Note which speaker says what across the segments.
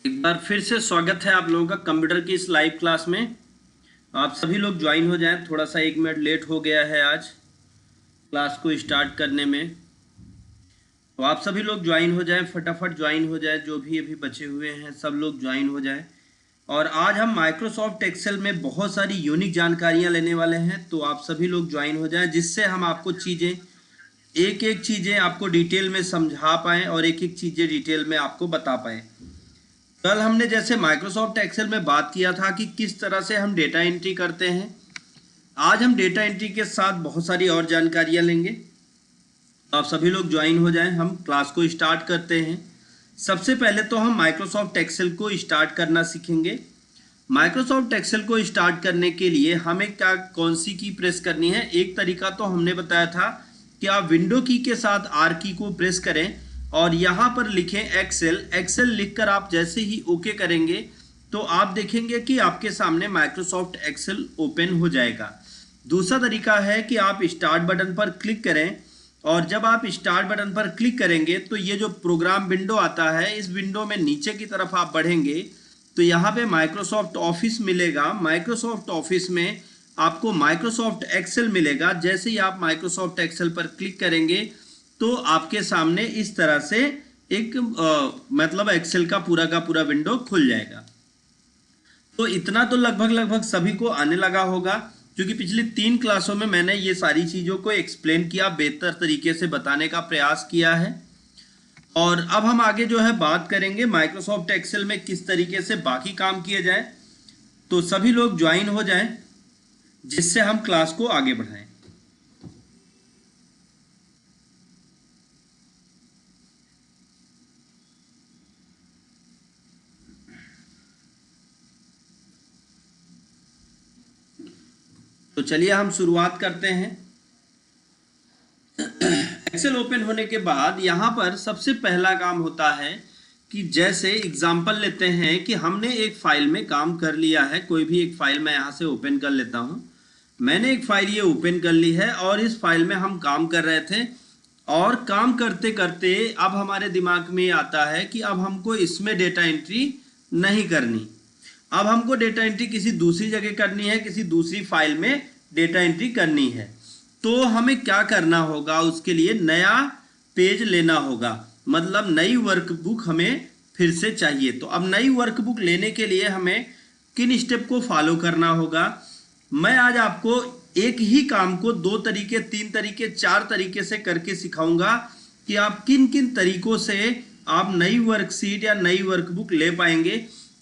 Speaker 1: एक बार फिर से स्वागत है आप लोगों का कंप्यूटर की इस लाइव क्लास में। आप सभी लोग ज्वाइन हो जाएं। थोड़ा सा 1 मिनट लेट हो गया है आज क्लास को स्टार्ट करने में, तो आप सभी लोग ज्वाइन हो जाएं, फटाफट ज्वाइन हो जाएं। जो भी अभी बचे हुए हैं सब लोग ज्वाइन हो जाएं। और आज हम माइक्रोसॉफ्ट एक्सेल में बहुत सारी यूनिक जानकारियां लेने वाले हैं, तो आप सभी लोग ज्वाइन हो जाएं, जिससे हम आपको एक एक चीज़ें आपको डिटेल में समझा पाएँ और एक एक चीज़ें डिटेल में आपको बता पाएँ। कल हमने जैसे माइक्रोसॉफ्ट एक्सेल में बात किया था कि किस तरह से हम डेटा एंट्री करते हैं। आज हम डेटा एंट्री के साथ बहुत सारी और जानकारियां लेंगे। तो आप सभी लोग ज्वाइन हो जाएं, हम क्लास को स्टार्ट करते हैं। सबसे पहले तो हम माइक्रोसॉफ्ट एक्सेल को स्टार्ट करना सीखेंगे। माइक्रोसॉफ्ट एक्सेल को स्टार्ट करने के लिए हमें कौन सी की प्रेस करनी है। एक तरीका तो हमने बताया था कि आप विंडो की के साथ आर की को प्रेस करें और यहाँ पर लिखें एक्सेल लिखकर आप जैसे ही ओके करेंगे तो आप देखेंगे कि आपके सामने माइक्रोसॉफ्ट एक्सेल ओपन हो जाएगा। दूसरा तरीका है कि आप स्टार्ट बटन पर क्लिक करें और जब आप स्टार्ट बटन पर क्लिक करेंगे तो ये जो प्रोग्राम विंडो आता है, इस विंडो में नीचे की तरफ आप बढ़ेंगे तो यहाँ पे माइक्रोसॉफ्ट ऑफिस मिलेगा। माइक्रोसॉफ्ट ऑफिस में आपको माइक्रोसॉफ्ट एक्सेल मिलेगा। जैसे ही आप माइक्रोसॉफ्ट एक्सेल पर क्लिक करेंगे तो आपके सामने इस तरह से एक मतलब एक्सेल का पूरा विंडो खुल जाएगा। तो इतना तो लगभग सभी को आने लगा होगा, क्योंकि पिछली 3 क्लासों में मैंने ये सारी चीज़ों को एक्सप्लेन किया, बेहतर तरीके से बताने का प्रयास किया है। और अब हम आगे जो है बात करेंगे माइक्रोसॉफ्ट एक्सेल में किस तरीके से बाकी काम किए जाए। तो सभी लोग ज्वाइन हो जाएं, जिससे हम क्लास को आगे बढ़ाएं। तो चलिए हम शुरुआत करते हैं। एक्सेल ओपन होने के बाद यहाँ पर सबसे पहला काम होता है कि जैसे एग्जांपल लेते हैं कि हमने एक फाइल में काम कर लिया है। कोई भी एक फाइल मैं यहाँ से ओपन कर लेता हूँ। मैंने एक फाइल ये ओपन कर ली है और इस फाइल में हम काम कर रहे थे और काम करते करते अब हमारे दिमाग में आता है कि अब हमको इसमें डेटा एंट्री नहीं करनी। अब हमको डेटा एंट्री किसी दूसरी जगह करनी है, किसी दूसरी फाइल में डेटा एंट्री करनी है। तो हमें क्या करना होगा, उसके लिए नया पेज लेना होगा, मतलब नई वर्कबुक हमें फिर से चाहिए। तो अब नई वर्कबुक लेने के लिए हमें किन स्टेप को फॉलो करना होगा। मैं आज आपको एक ही काम को 2 तरीके, 3 तरीके, 4 तरीके से करके सिखाऊंगा कि आप किन किन तरीकों से आप नई वर्कशीट या नई वर्कबुक ले पाएंगे।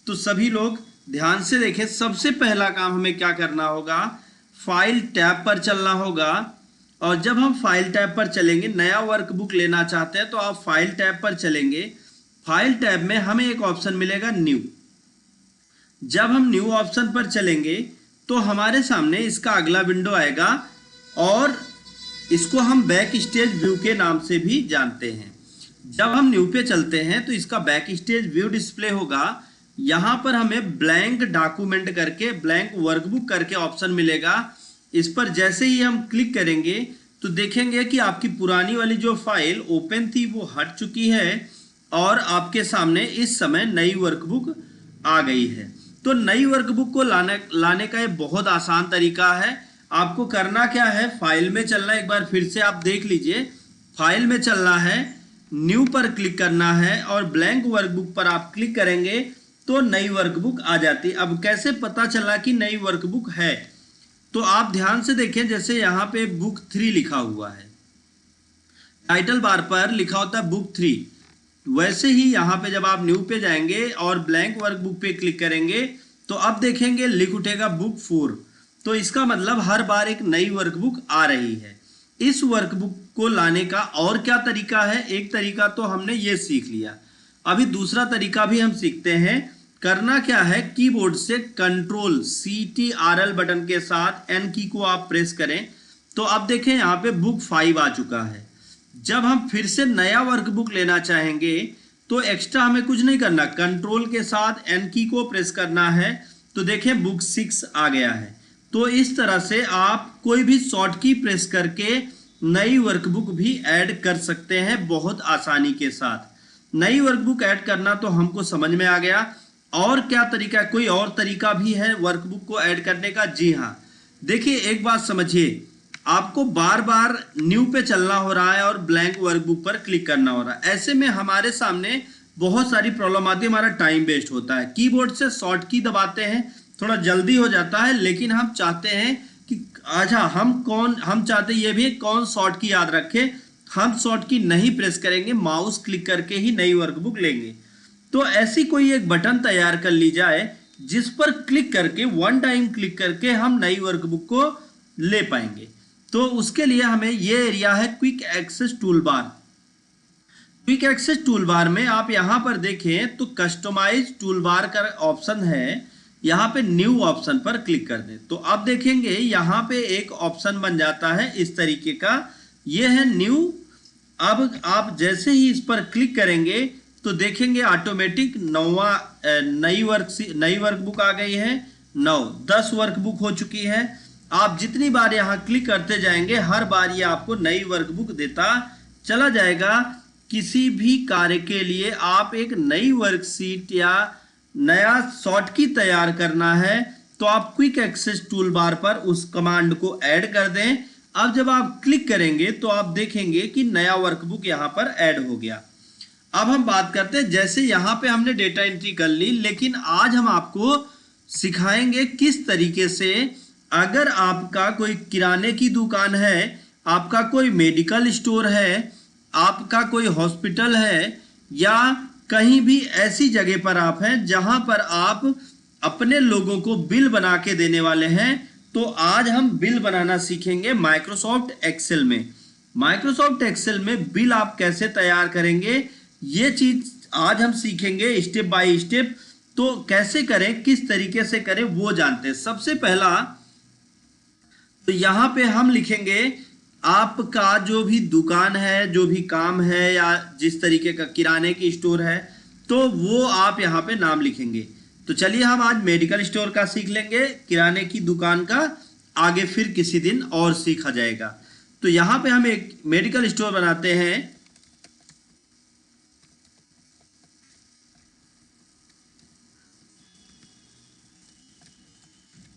Speaker 1: तो सभी लोग ध्यान से देखें। सबसे पहला काम हमें क्या करना होगा, फाइल टैब पर चलना होगा। और जब हम फाइल टैब पर चलेंगे, नया वर्कबुक लेना चाहते हैं तो आप फाइल टैब पर चलेंगे। फाइल टैब में हमें एक ऑप्शन मिलेगा न्यू। जब हम न्यू ऑप्शन पर चलेंगे तो हमारे सामने इसका अगला विंडो आएगा और इसको हम बैक स्टेज व्यू के नाम से भी जानते हैं। जब हम न्यू पे चलते हैं तो इसका बैक स्टेज व्यू डिस्प्ले होगा। यहाँ पर हमें ब्लैंक डॉक्यूमेंट करके, ब्लैंक वर्कबुक करके ऑप्शन मिलेगा। इस पर जैसे ही हम क्लिक करेंगे तो देखेंगे कि आपकी पुरानी वाली जो फाइल ओपन थी वो हट चुकी है और आपके सामने इस समय नई वर्कबुक आ गई है। तो नई वर्कबुक को लाने का ये बहुत आसान तरीका है। आपको करना क्या है, फाइल में चलना, एक बार फिर से आप देख लीजिए। फाइल में चलना है, न्यू पर क्लिक करना है और ब्लैंक वर्कबुक पर आप क्लिक करेंगे तो नई वर्कबुक आ जाती है। अब कैसे पता चला कि नई वर्कबुक है, तो आप ध्यान से देखें। जैसे यहाँ पे बुक 3 लिखा हुआ है, टाइटल बार पर लिखा होता है बुक 3। वैसे ही यहाँ पे जब आप न्यू पे जाएंगे और ब्लैंक वर्कबुक पे क्लिक करेंगे तो अब देखेंगे लिख उठेगा बुक 4। तो इसका मतलब हर बार एक नई वर्कबुक आ रही है। इस वर्कबुक को लाने का और क्या तरीका है, एक तरीका तो हमने ये सीख लिया। अभी दूसरा तरीका भी हम सीखते हैं। करना क्या है, कीबोर्ड से कंट्रोल CTRL बटन के साथ N की को आप प्रेस करें तो अब देखें यहाँ पे बुक 5 आ चुका है। जब हम फिर से नया वर्कबुक लेना चाहेंगे तो एक्स्ट्रा हमें कुछ नहीं करना, कंट्रोल के साथ N की को प्रेस करना है तो देखें बुक 6 आ गया है। तो इस तरह से आप कोई भी शॉर्ट की प्रेस करके नई वर्कबुक भी ऐड कर सकते हैं बहुत आसानी के साथ। नई वर्कबुक ऐड करना तो हमको समझ में आ गया। और क्या तरीका है, कोई और तरीका भी है वर्कबुक को ऐड करने का? जी हाँ, देखिए एक बात समझिए, आपको बार बार न्यू पे चलना हो रहा है और ब्लैंक वर्कबुक पर क्लिक करना हो रहा है। ऐसे में हमारे सामने बहुत सारी प्रॉब्लम आती है, हमारा टाइम वेस्ट होता है। कीबोर्ड से शॉर्ट की दबाते हैं, थोड़ा जल्दी हो जाता है, लेकिन हम चाहते हैं कि अच्छा हम चाहते ये भी कौन शॉर्ट की याद रखे, हम शॉर्ट की नहीं प्रेस करेंगे, माउस क्लिक करके ही नई वर्कबुक लेंगे। तो ऐसी कोई एक बटन तैयार कर ली जाए जिस पर क्लिक करके, वन टाइम क्लिक करके हम नई वर्कबुक को ले पाएंगे। तो उसके लिए हमें ये एरिया है quick access toolbar. Quick access toolbar में आप यहां पर देखें तो कस्टमाइज टूलबार का ऑप्शन है, यहां पे न्यू ऑप्शन पर क्लिक कर दें तो आप देखेंगे यहां पे एक ऑप्शन बन जाता है इस तरीके का, ये है न्यू। अब आप जैसे ही इस पर क्लिक करेंगे तो देखेंगे ऑटोमेटिक नई वर्कबुक आ गई है। 10 वर्कबुक हो चुकी है। आप जितनी बार यहां क्लिक करते जाएंगे हर बार ये आपको नई वर्कबुक देता चला जाएगा। किसी भी कार्य के लिए आप एक नई वर्कशीट या नया शॉर्ट की तैयार करना है तो आप क्विक एक्सेस टूलबार पर उस कमांड को ऐड कर दें। अब जब आप क्लिक करेंगे तो आप देखेंगे कि नया वर्कबुक यहां पर ऐड हो गया। अब हम बात करते हैं, जैसे यहां पे हमने डेटा एंट्री कर ली, लेकिन आज हम आपको सिखाएंगे किस तरीके से, अगर आपका कोई किराने की दुकान है, आपका कोई मेडिकल स्टोर है, आपका कोई हॉस्पिटल है, या कहीं भी ऐसी जगह पर आप हैं जहां पर आप अपने लोगों को बिल बना के देने वाले हैं, तो आज हम बिल बनाना सीखेंगे माइक्रोसॉफ्ट एक्सेल में। माइक्रोसॉफ्ट एक्सेल में बिल आप कैसे तैयार करेंगे, ये चीज आज हम सीखेंगे स्टेप बाय स्टेप। तो कैसे करें, किस तरीके से करें वो जानते हैं। सबसे पहला तो यहां पे हम लिखेंगे आपका जो भी दुकान है, जो भी काम है, या जिस तरीके का किराने की स्टोर है, तो वो आप यहां पे नाम लिखेंगे। तो चलिए हम आज मेडिकल स्टोर का सीख लेंगे, किराने की दुकान का आगे फिर किसी दिन और सीखा जाएगा। तो यहां पे हम एक मेडिकल स्टोर बनाते हैं।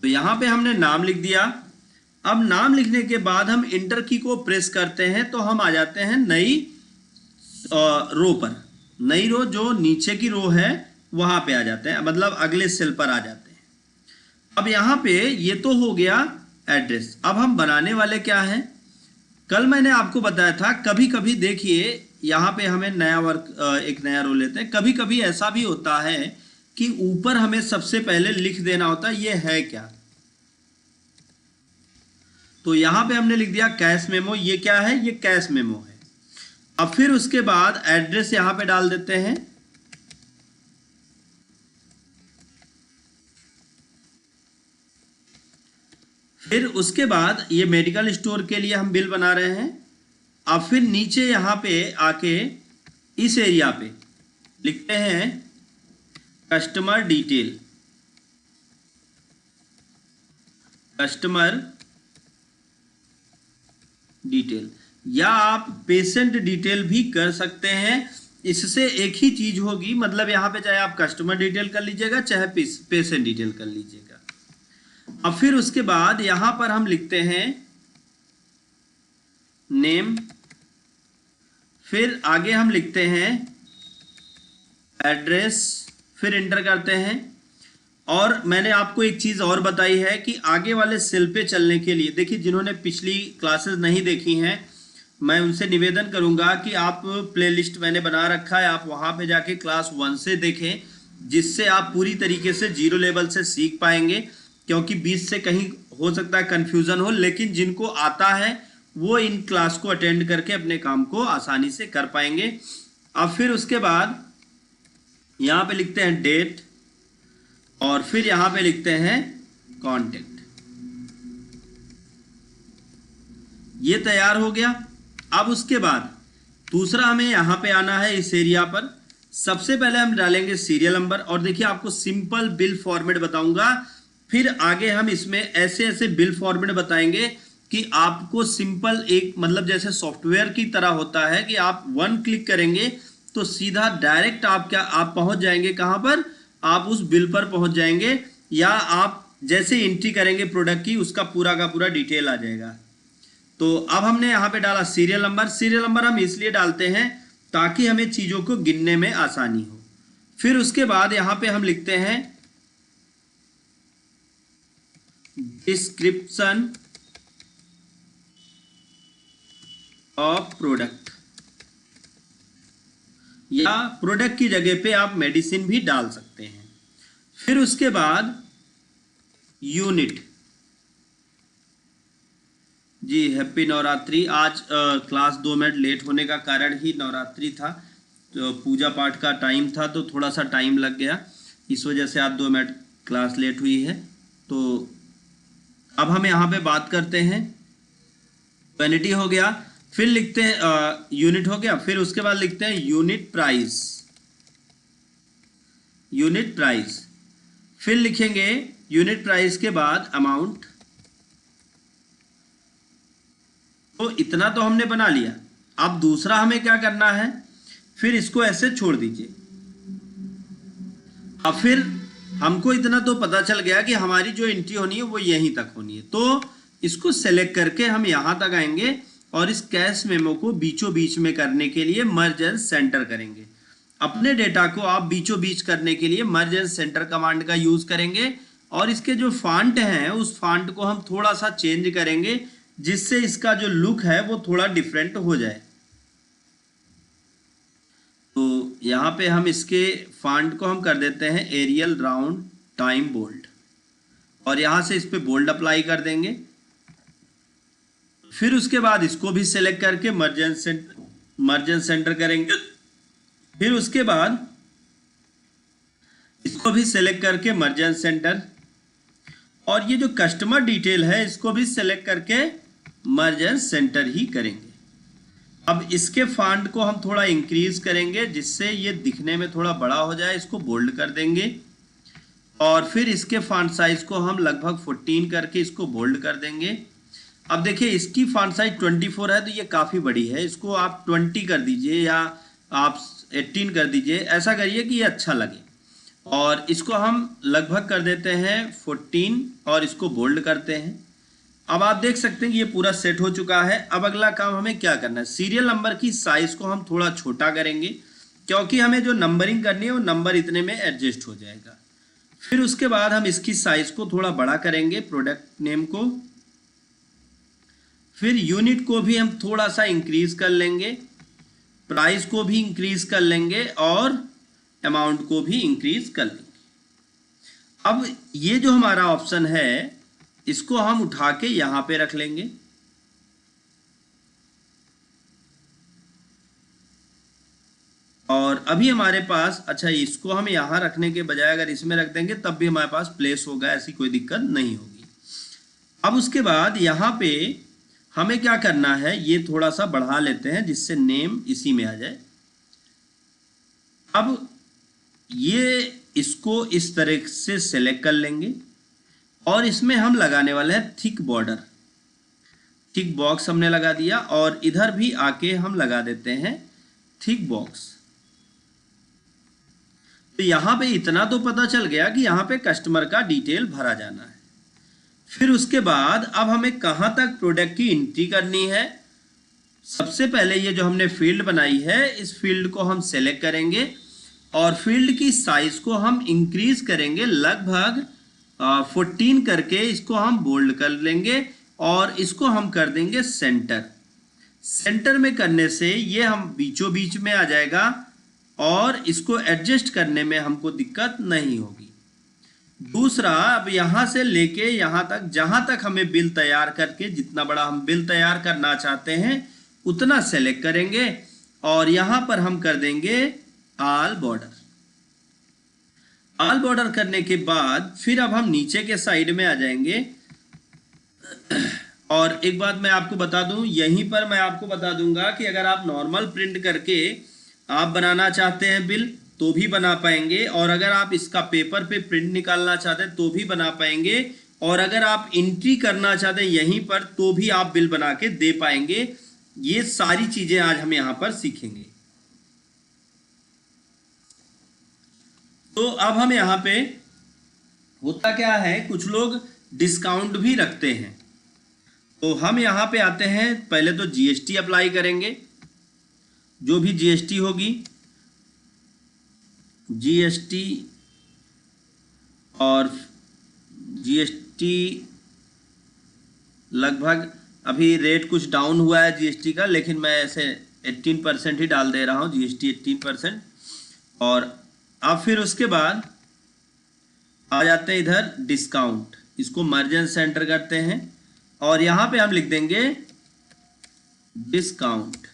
Speaker 1: तो यहां पे हमने नाम लिख दिया। अब नाम लिखने के बाद हम इंटर की को प्रेस करते हैं तो हम आ जाते हैं नई रो पर। नई रो जो नीचे की रो है वहां पे आ जाते हैं, मतलब अगले सेल पर आ जाते हैं। अब यहां पे ये तो हो गया एड्रेस। अब हम बनाने वाले क्या हैं, कल मैंने आपको बताया था, कभी कभी देखिए यहां पे हमें एक नया रो लेते हैं। कभी कभी ऐसा भी होता है कि ऊपर हमें सबसे पहले लिख देना होता है ये है क्या। तो यहां पे हमने लिख दिया कैश मेमो। ये क्या है, ये कैश मेमो है। अब फिर उसके बाद एड्रेस यहां पे डाल देते हैं। फिर उसके बाद ये मेडिकल स्टोर के लिए हम बिल बना रहे हैं। अब फिर नीचे यहां पे आके इस एरिया पे लिखते हैं कस्टमर डिटेल। कस्टमर डिटेल या आप पेशेंट डिटेल भी कर सकते हैं। इससे एक ही चीज होगी, मतलब यहां पे चाहे आप कस्टमर डिटेल कर लीजिएगा चाहे पेशेंट डिटेल कर लीजिएगा। अब फिर उसके बाद यहां पर हम लिखते हैं नेम, फिर आगे हम लिखते हैं एड्रेस, फिर इंटर करते हैं। और मैंने आपको एक चीज और बताई है कि आगे वाले सेल पे चलने के लिए, देखिए जिन्होंने पिछली क्लासेस नहीं देखी हैं, मैं उनसे निवेदन करूंगा कि आप प्लेलिस्ट मैंने बना रखा है, आप वहां पे जाके क्लास 1 से देखें, जिससे आप पूरी तरीके से जीरो लेवल से सीख पाएंगे। क्योंकि बीच से कहीं हो सकता है कंफ्यूजन हो, लेकिन जिनको आता है वो इन क्लास को अटेंड करके अपने काम को आसानी से कर पाएंगे। अब फिर उसके बाद यहां पे लिखते हैं डेट और फिर यहां पे लिखते हैं कॉन्टेक्ट। ये तैयार हो गया। अब उसके बाद दूसरा हमें यहां पे आना है इस एरिया पर। सबसे पहले हम डालेंगे सीरियल नंबर, और देखिए आपको सिंपल बिल फॉर्मेट बताऊंगा, फिर आगे हम इसमें ऐसे ऐसे बिल फॉर्मेट बताएंगे कि आपको सिंपल एक, मतलब जैसे सॉफ्टवेयर की तरह होता है कि आप 1 क्लिक करेंगे तो सीधा डायरेक्ट आप पहुंच जाएंगे कहां पर, आप उस बिल पर पहुंच जाएंगे, या आप जैसे एंट्री करेंगे प्रोडक्ट की उसका पूरा का पूरा डिटेल आ जाएगा। तो अब हमने यहाँ पे डाला सीरियल नंबर। सीरियल नंबर हम इसलिए डालते हैं ताकि हमें चीज़ों को गिनने में आसानी हो। फिर उसके बाद यहाँ पे हम लिखते हैं डिस्क्रिप्शन ऑफ प्रोडक्ट, या प्रोडक्ट की जगह पे आप मेडिसिन भी डाल सकते हैं। फिर उसके बाद यूनिट। जी हैप्पी नवरात्रि। आज क्लास 2 मिनट लेट होने का कारण ही नवरात्रि था, तो पूजा पाठ का टाइम था, तो थोड़ा सा टाइम लग गया, इस वजह से आज 2 मिनट क्लास लेट हुई है। तो अब हम यहाँ पे बात करते हैं, क्वांटिटी हो गया, फिर लिखते हैं यूनिट हो गया, फिर उसके बाद लिखते हैं यूनिट प्राइस। यूनिट प्राइस, फिर लिखेंगे यूनिट प्राइस के बाद अमाउंट। तो इतना तो हमने बना लिया। अब दूसरा हमें क्या करना है, फिर इसको ऐसे छोड़ दीजिए। अब फिर हमको इतना तो पता चल गया कि हमारी जो एंट्री होनी है वो यहीं तक होनी है, तो इसको सेलेक्ट करके हम यहां तक आएंगे और इस कैश मेमो को बीचों बीच में करने के लिए मर्ज एंड सेंटर करेंगे। अपने डेटा को आप बीचों बीच करने के लिए मर्ज एंड सेंटर कमांड का यूज करेंगे, और इसके जो फॉन्ट हैं उस फॉन्ट को हम थोड़ा सा चेंज करेंगे, जिससे इसका जो लुक है वो थोड़ा डिफरेंट हो जाए। तो यहाँ पे हम इसके फॉन्ट को हम कर देते हैं एरियल राउंड टाइम बोल्ड, और यहाँ से इस पे बोल्ड अप्लाई कर देंगे। फिर उसके बाद इसको भी सिलेक्ट करके मर्ज एंड सेंटर करेंगे। फिर उसके बाद इसको भी सिलेक्ट करके मर्ज एंड सेंटर, और ये जो कस्टमर डिटेल है इसको भी सिलेक्ट करके मर्ज एंड सेंटर ही करेंगे। अब इसके फॉन्ट को हम थोड़ा इंक्रीज करेंगे जिससे ये दिखने में थोड़ा बड़ा हो जाए, इसको बोल्ड कर देंगे, और फिर इसके फॉन्ट साइज को हम लगभग 14 करके इसको बोल्ड कर देंगे। अब देखिए इसकी फॉन्ट साइज 24 है, तो ये काफ़ी बड़ी है, इसको आप 20 कर दीजिए या आप 18 कर दीजिए, ऐसा करिए कि ये अच्छा लगे। और इसको हम लगभग कर देते हैं 14 और इसको बोल्ड करते हैं। अब आप देख सकते हैं कि ये पूरा सेट हो चुका है। अब अगला काम हमें क्या करना है, सीरियल नंबर की साइज को हम थोड़ा छोटा करेंगे, क्योंकि हमें जो नंबरिंग करनी है वो नंबर इतने में एडजस्ट हो जाएगा। फिर उसके बाद हम इसकी साइज को थोड़ा बड़ा करेंगे, प्रोडक्ट नेम को। फिर यूनिट को भी हम थोड़ा सा इंक्रीज कर लेंगे, प्राइस को भी इंक्रीज कर लेंगे, और अमाउंट को भी इंक्रीज कर लेंगे। अब ये जो हमारा ऑप्शन है इसको हम उठा के यहां पे रख लेंगे, और अभी हमारे पास, अच्छा इसको हम यहां रखने के बजाय अगर इसमें रख देंगे तब भी हमारे पास प्लेस होगा, ऐसी कोई दिक्कत नहीं होगी। अब उसके बाद यहां पे हमें क्या करना है, ये थोड़ा सा बढ़ा लेते हैं जिससे नेम इसी में आ जाए। अब ये इसको इस तरह से सेलेक्ट कर लेंगे, और इसमें हम लगाने वाले हैं थिक बॉर्डर। थिक बॉक्स हमने लगा दिया, और इधर भी आके हम लगा देते हैं थिक बॉक्स। तो यहां पे इतना तो पता चल गया कि यहां पे कस्टमर का डिटेल भरा जाना है। फिर उसके बाद अब हमें कहां तक प्रोडक्ट की एंट्री करनी है। सबसे पहले ये जो हमने फील्ड बनाई है इस फील्ड को हम सेलेक्ट करेंगे, और फील्ड की साइज को हम इंक्रीज करेंगे लगभग 14 करके, इसको हम बोल्ड कर लेंगे, और इसको हम कर देंगे सेंटर। सेंटर में करने से ये हम बीचों बीच में आ जाएगा, और इसको एडजस्ट करने में हमको दिक्कत नहीं होगी। दूसरा, अब यहां से लेके यहां तक, जहां तक हमें बिल तैयार करके, जितना बड़ा हम बिल तैयार करना चाहते हैं उतना सेलेक्ट करेंगे, और यहां पर हम कर देंगे ऑल बॉर्डर। ऑल बॉर्डर करने के बाद फिर अब हम नीचे के साइड में आ जाएंगे। और एक बात मैं आपको बता दूं, यहीं पर मैं आपको बता दूंगा कि अगर आप नॉर्मल प्रिंट करके आप बनाना चाहते हैं बिल तो भी बना पाएंगे, और अगर आप इसका पेपर पे प्रिंट निकालना चाहते हैं तो भी बना पाएंगे, और अगर आप एंट्री करना चाहते हैं यहीं पर तो भी आप बिल बना के दे पाएंगे। ये सारी चीजें आज हम यहाँ पर सीखेंगे। तो अब हम यहाँ पे होता क्या है, कुछ लोग डिस्काउंट भी रखते हैं। तो हम यहाँ पे आते हैं, पहले तो जीएसटी अप्लाई करेंगे, जो भी जीएसटी होगी, जीएसटी, और जीएसटी लगभग अभी रेट कुछ डाउन हुआ है जीएसटी का, लेकिन मैं ऐसे 18% ही डाल दे रहा हूँ, जीएसटी 18%। और अब फिर उसके बाद आ जाते हैं इधर डिस्काउंट, इसको मर्ज सेंटर करते हैं और यहाँ पे हम लिख देंगे डिस्काउंट।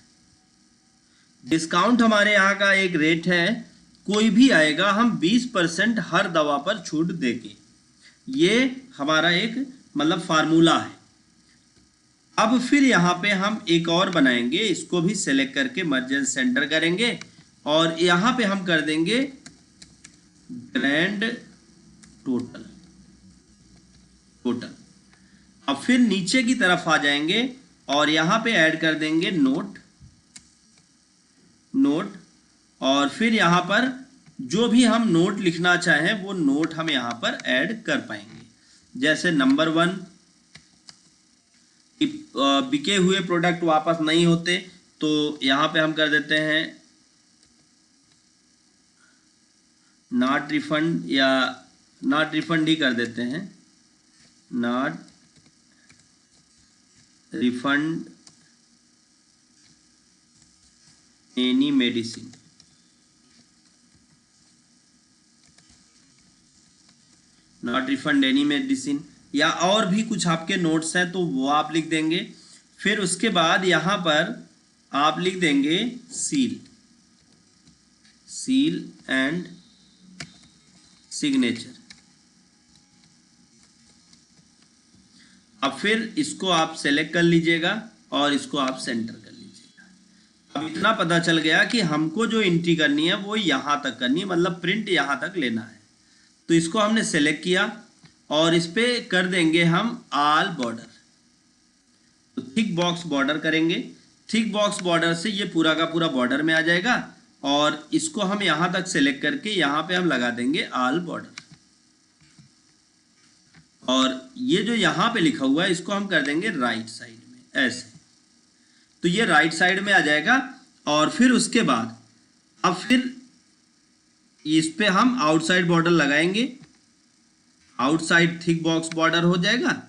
Speaker 1: डिस्काउंट हमारे यहाँ का एक रेट है, कोई भी आएगा हम 20% हर दवा पर छूट देंगे। ये हमारा एक मतलब फार्मूला है। अब फिर यहाँ पे हम एक और बनाएंगे, इसको भी सेलेक्ट करके मर्ज सेंटर करेंगे और यहाँ पे हम कर देंगे ग्रैंड टोटल। अब फिर नीचे की तरफ आ जाएंगे और यहाँ पे ऐड कर देंगे नोट, और फिर यहाँ पर जो भी हम नोट लिखना चाहें वो नोट हम यहाँ पर ऐड कर पाएंगे। जैसे नंबर 1, बिके हुए प्रोडक्ट वापस नहीं होते तो यहाँ पे हम कर देते हैं नॉट रिफंड, या नॉट रिफंड ही कर देते हैं, not refund any medicine. Not refund any medicine, या और भी कुछ आपके नोट्स हैं तो वो आप लिख देंगे। फिर उसके बाद यहाँ पर आप लिख देंगे सील एंड सिग्नेचर। अब फिर इसको आप सेलेक्ट कर लीजिएगा और इसको आप सेंटर कर लीजिएगा। अब इतना पता चल गया कि हमको जो एंट्री करनी है वो यहाँ तक करनी है, मतलब प्रिंट यहाँ तक लेना है। तो इसको हमने सेलेक्ट किया और इस पे कर देंगे हम ऑल बॉर्डर। तो थिक बॉक्स बॉर्डर करेंगे, थिक बॉक्स बॉर्डर से ये पूरा का पूरा बॉर्डर में आ जाएगा और इसको हम यहां तक सेलेक्ट करके यहां पे हम लगा देंगे ऑल बॉर्डर। और ये जो यहां पे लिखा हुआ है इसको हम कर देंगे राइट साइड में, ऐसे। तो ये राइट साइड में आ जाएगा। और फिर उसके बाद अब फिर इस पे हम आउटसाइड बॉर्डर लगाएंगे, आउटसाइड थिक बॉक्स बॉर्डर हो जाएगा।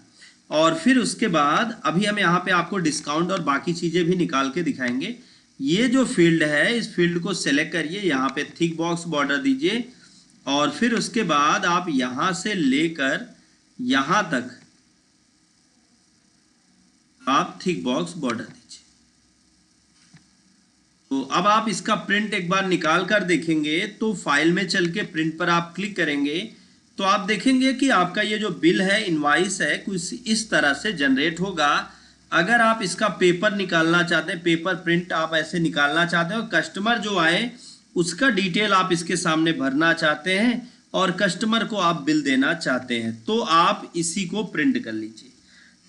Speaker 1: और फिर उसके बाद अभी हम यहाँ पे आपको डिस्काउंट और बाकी चीजें भी निकाल के दिखाएंगे। ये जो फील्ड है इस फील्ड को सेलेक्ट करिए, यहाँ पे थिक बॉक्स बॉर्डर दीजिए और फिर उसके बाद आप यहां से लेकर यहां तक आप थिक बॉक्स बॉर्डर दीजिए। तो अब आप इसका प्रिंट एक बार निकाल कर देखेंगे तो फाइल में चल के प्रिंट पर आप क्लिक करेंगे तो आप देखेंगे कि आपका ये जो बिल है, इनवाइस है, कुछ इस तरह से जनरेट होगा। अगर आप इसका पेपर निकालना चाहते हैं, पेपर प्रिंट आप ऐसे निकालना चाहते हो, कस्टमर जो आए उसका डिटेल आप इसके सामने भरना चाहते हैं और कस्टमर को आप बिल देना चाहते हैं तो आप इसी को प्रिंट कर लीजिए।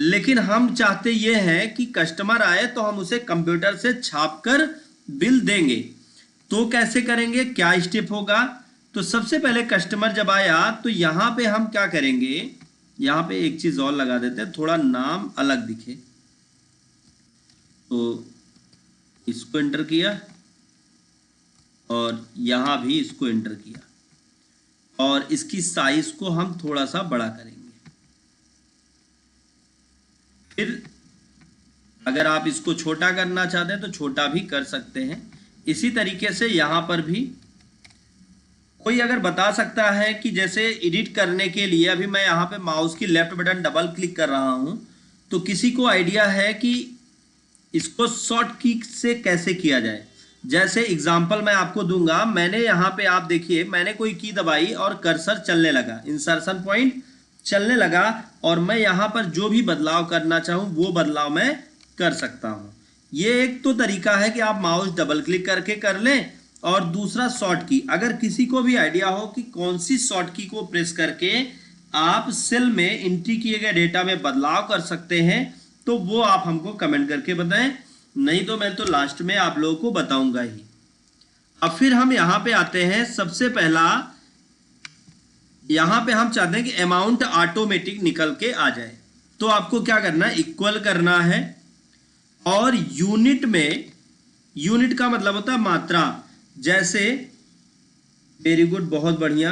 Speaker 1: लेकिन हम चाहते ये हैं कि कस्टमर आए तो हम उसे कंप्यूटर से छाप कर बिल देंगे। तो कैसे करेंगे, क्या स्टेप होगा? तो सबसे पहले कस्टमर जब आया तो यहां पे हम क्या करेंगे, यहां पे एक चीज और लगा देते हैं, थोड़ा नाम अलग दिखे। तो इसको एंटर किया और यहां भी इसको एंटर किया और इसकी साइज को हम थोड़ा सा बड़ा करेंगे। फिर अगर आप इसको छोटा करना चाहते हैं तो छोटा भी कर सकते हैं। इसी तरीके से यहां पर भी कोई अगर बता सकता है कि जैसे एडिट करने के लिए अभी मैं यहाँ पे माउस की लेफ्ट बटन डबल क्लिक कर रहा हूँ तो किसी को आइडिया है कि इसको शॉर्ट की से कैसे किया जाए। जैसे एग्जांपल मैं आपको दूंगा, मैंने यहाँ पे आप देखिए मैंने कोई की दबाई और कर्सर चलने लगा, इंसर्शन पॉइंट चलने लगा और मैं यहाँ पर जो भी बदलाव करना चाहूँ वो बदलाव मैं कर सकता हूँ। ये एक तो तरीका है कि आप माउस डबल क्लिक करके कर लें। और दूसरा शॉर्ट की, अगर किसी को भी आइडिया हो कि कौन सी शॉर्ट की को प्रेस करके आप सेल में एंट्री किए गए डेटा में बदलाव कर सकते हैं तो वो आप हमको कमेंट करके बताएं, नहीं तो मैं तो लास्ट में आप लोगों को बताऊंगा ही। अब फिर हम यहाँ पे आते हैं, सबसे पहला यहां पे हम चाहते हैं कि अमाउंट ऑटोमेटिक निकल के आ जाए। तो आपको क्या करना है, इक्वल करना है, और यूनिट में, यूनिट का मतलब होता है मात्रा। जैसे वेरी गुड, बहुत बढ़िया,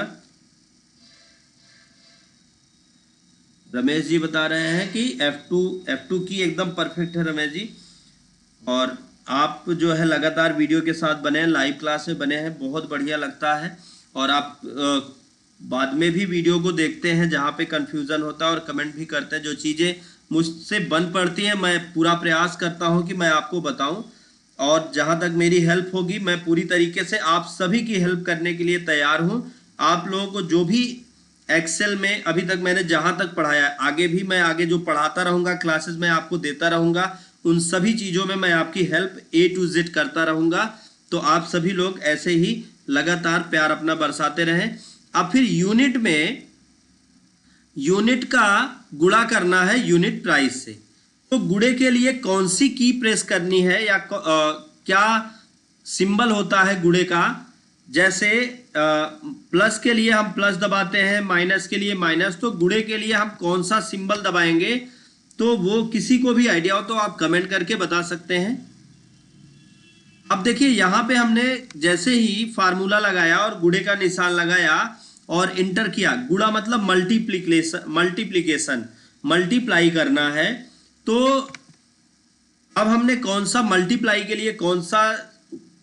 Speaker 1: रमेश जी बता रहे हैं कि F2 की एकदम परफेक्ट है रमेश जी। और आप जो है लगातार वीडियो के साथ बने हैं, लाइव क्लास में बने हैं, बहुत बढ़िया लगता है। और आप बाद में भी वीडियो को देखते हैं जहाँ पे कंफ्यूजन होता है और कमेंट भी करते हैं। जो चीज़ें मुझसे बन पड़ती हैं मैं पूरा प्रयास करता हूँ कि मैं आपको बताऊँ, और जहाँ तक मेरी हेल्प होगी मैं पूरी तरीके से आप सभी की हेल्प करने के लिए तैयार हूँ। आप लोगों को जो भी एक्सेल में अभी तक मैंने जहाँ तक पढ़ाया, आगे भी मैं आगे जो पढ़ाता रहूँगा, क्लासेस में आपको देता रहूँगा, उन सभी चीज़ों में मैं आपकी हेल्प A to Z करता रहूँगा। तो आप सभी लोग ऐसे ही लगातार प्यार अपना बरसाते रहें। अब फिर यूनिट में, यूनिट का गुणा करना है यूनिट प्राइस से। तो गुणे के लिए कौन सी की प्रेस करनी है, या क्या सिंबल होता है गुणे का। जैसे प्लस के लिए हम प्लस दबाते हैं, माइनस के लिए माइनस। तो गुणे के लिए हम कौन सा सिंबल दबाएंगे, तो वो किसी को भी आइडिया हो तो आप कमेंट करके बता सकते हैं। अब देखिए यहाँ पे हमने जैसे ही फार्मूला लगाया और गुणे का निशान लगाया और इंटर किया, गुणा मतलब मल्टीप्लीकेशन, मल्टीप्लाई करना है। तो अब हमने कौन सा मल्टीप्लाई के लिए कौन सा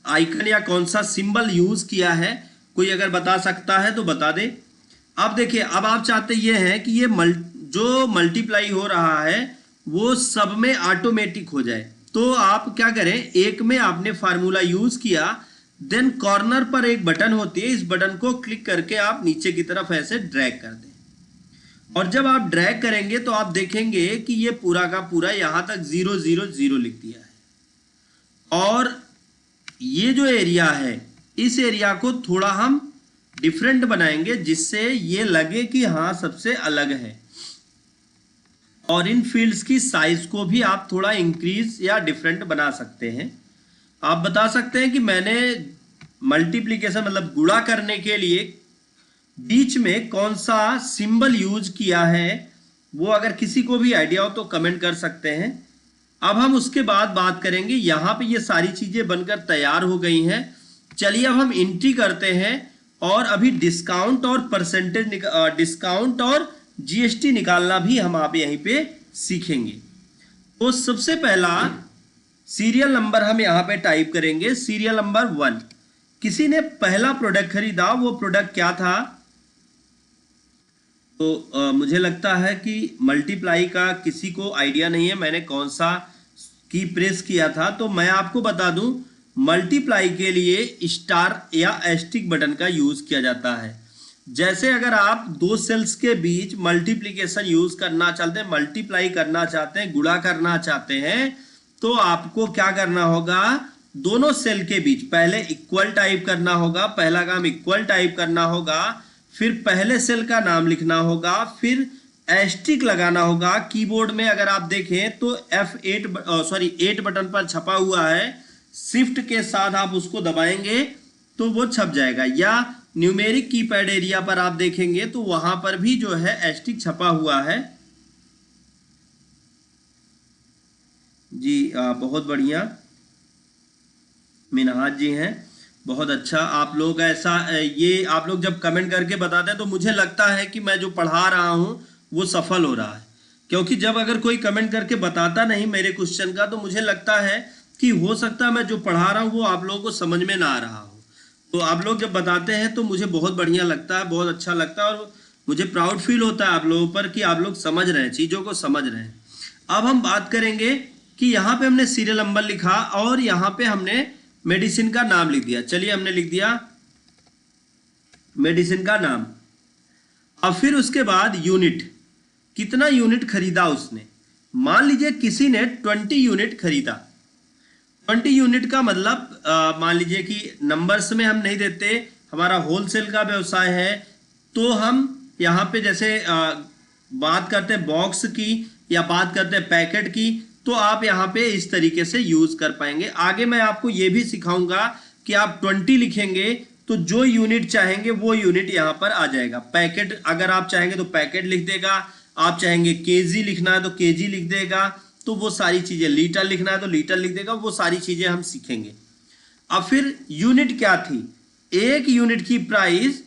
Speaker 1: आइकन या कौन सा सिंबल यूज किया है, कोई अगर बता सकता है तो बता दे। अब देखिए, अब आप चाहते ये हैं कि ये जो मल्टीप्लाई हो रहा है वो सब में ऑटोमेटिक हो जाए। तो आप क्या करें, एक में आपने फार्मूला यूज किया, देन कॉर्नर पर एक बटन होती है, इस बटन को क्लिक करके आप नीचे की तरफ ऐसे ड्रैग कर दें। और जब आप ड्रैग करेंगे तो आप देखेंगे कि ये पूरा का पूरा यहां तक 0 0 0 लिख दिया है। और ये जो एरिया है, इस एरिया को थोड़ा हम डिफरेंट बनाएंगे जिससे ये लगे कि हाँ सबसे अलग है। और इन फील्ड्स की साइज को भी आप थोड़ा इंक्रीज या डिफरेंट बना सकते हैं। आप बता सकते हैं कि मैंने मल्टीप्लिकेशन मतलब गुणा करने के लिए बीच में कौन सा सिंबल यूज किया है, वो अगर किसी को भी आइडिया हो तो कमेंट कर सकते हैं। अब हम उसके बाद बात करेंगे, यहाँ पे ये सारी चीजें बनकर तैयार हो गई हैं। चलिए अब हम एंट्री करते हैं और अभी डिस्काउंट और परसेंटेज, डिस्काउंट और जीएसटी निकालना भी हम आप यहीं पे सीखेंगे। तो सबसे पहला सीरियल नंबर हम यहाँ पे टाइप करेंगे, सीरियल नंबर 1। किसी ने पहला प्रोडक्ट खरीदा, वो प्रोडक्ट क्या था। तो मुझे लगता है कि मल्टीप्लाई का किसी को आइडिया नहीं है, मैंने कौन सा की प्रेस किया था। तो मैं आपको बता दूं, मल्टीप्लाई के लिए स्टार या एस्टिक बटन का यूज किया जाता है। जैसे अगर आप दो सेल्स के बीच मल्टीप्लिकेशन यूज करना चाहते हैं, मल्टीप्लाई करना चाहते हैं, गुणा करना चाहते हैं, तो आपको क्या करना होगा, दोनों सेल के बीच पहले इक्वल टाइप करना होगा, पहला काम इक्वल टाइप करना होगा, फिर पहले सेल का नाम लिखना होगा, फिर एस्टिक लगाना होगा। कीबोर्ड में अगर आप देखें तो F8 बटन पर छपा हुआ है, शिफ्ट के साथ आप उसको दबाएंगे तो वो छप जाएगा। या न्यूमेरिक कीपैड एरिया पर आप देखेंगे तो वहां पर भी जो है एस्टिक छपा हुआ है। जी बहुत बढ़िया, मिनहाज जी हैं, बहुत अच्छा। आप लोग ऐसा ये आप लोग जब कमेंट करके बताते हैं तो मुझे लगता है कि मैं जो पढ़ा रहा हूं वो सफल हो रहा है। क्योंकि जब अगर कोई कमेंट करके बताता नहीं मेरे क्वेश्चन का, तो मुझे लगता है कि हो सकता है मैं जो पढ़ा रहा हूँ वो आप लोगों को समझ में ना आ रहा हो। तो आप लोग जब बताते हैं तो मुझे बहुत बढ़िया लगता है, बहुत अच्छा लगता है, और मुझे प्राउड फील होता है आप लोगों पर कि आप लोग समझ रहे हैं, चीज़ों को समझ रहे हैं। अब हम बात करेंगे कि यहाँ पे हमने सीरियल नंबर लिखा और यहाँ पे हमने मेडिसिन का नाम लिख दिया। चलिए हमने लिख दिया मेडिसिन का नाम। अब फिर उसके बाद यूनिट, कितना यूनिट खरीदा उसने। मान लीजिए किसी ने 20 यूनिट खरीदा। 20 यूनिट का मतलब मान लीजिए कि नंबर्स में हम नहीं देते, हमारा होलसेल का व्यवसाय है, तो हम यहाँ पे जैसे बात करते हैं बॉक्स की या बात करते हैं पैकेट की, तो आप यहाँ पे इस तरीके से यूज कर पाएंगे। आगे मैं आपको ये भी सिखाऊंगा कि आप 20 लिखेंगे तो जो यूनिट चाहेंगे वो यूनिट यहाँ पर आ जाएगा। पैकेट अगर आप चाहेंगे तो पैकेट लिख देगा, आप चाहेंगे केजी लिखना है तो केजी लिख देगा, तो वो सारी चीजें, लीटर लिखना है तो लीटर लिख देगा, वो सारी चीजें हम सीखेंगे। अब फिर यूनिट क्या थी, एक यूनिट की प्राइस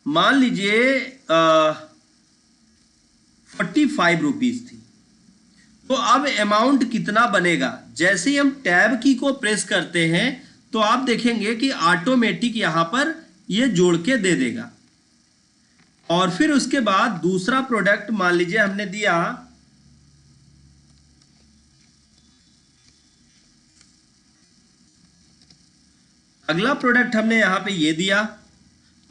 Speaker 1: मान लीजिए 45 रुपीज थी। तो अब अमाउंट कितना बनेगा, जैसे ही हम टैब की को प्रेस करते हैं तो आप देखेंगे कि ऑटोमेटिक यहां पर ये जोड़ के दे देगा। और फिर उसके बाद दूसरा प्रोडक्ट मान लीजिए हमने दिया अगला प्रोडक्ट हमने यहां पे ये दिया,